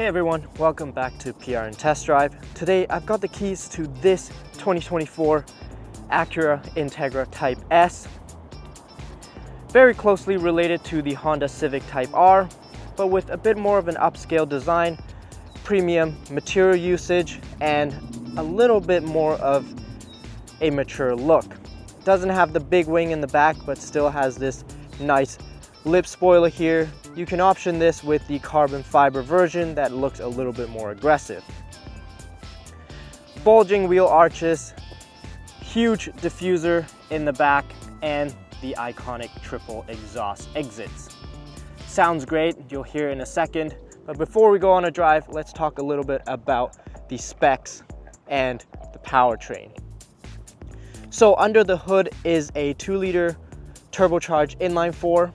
Hey everyone, welcome back to PR and Test Drive. Today I've got the keys to this 2024 Acura Integra Type S. Very closely related to the Honda Civic Type R, but with a bit more of an upscale design, premium material usage, and a little bit more of a mature look. Doesn't have the big wing in the back, but still has this nice lip spoiler here. You can option this with the carbon fiber version that looks a little bit more aggressive. Bulging wheel arches, huge diffuser in the back, and the iconic triple exhaust exits. Sounds great, you'll hear in a second, but before we go on a drive, let's talk a little bit about the specs and the powertrain. So under the hood is a 2-liter turbocharged inline-4,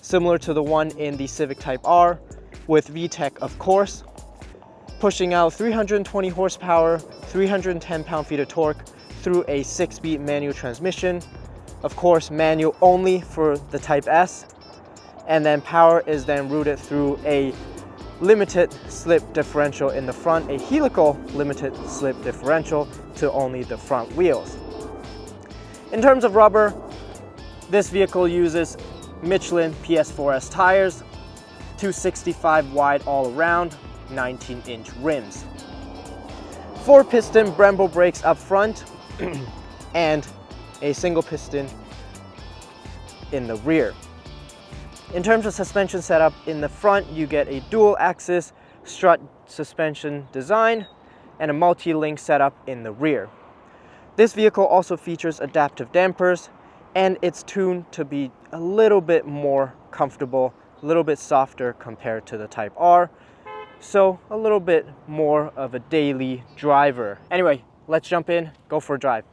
similar to the one in the Civic Type R, with VTEC of course, pushing out 320 horsepower, 310 pound-feet of torque through a 6-speed manual transmission. Of course, manual only for the Type S, and then power is then routed through a limited slip differential in the front, a helical limited slip differential to only the front wheels. In terms of rubber, this vehicle uses Michelin PS4S tires, 265 wide all around, 19-inch rims. 4-piston Brembo brakes up front and a single piston in the rear. In terms of suspension setup, in the front you get a dual axis strut suspension design and a multi-link setup in the rear. This vehicle also features adaptive dampers, and it's tuned to be a little bit more comfortable, a little bit softer compared to the Type R, so a little bit more of a daily driver. Anyway, let's jump in, go for a drive.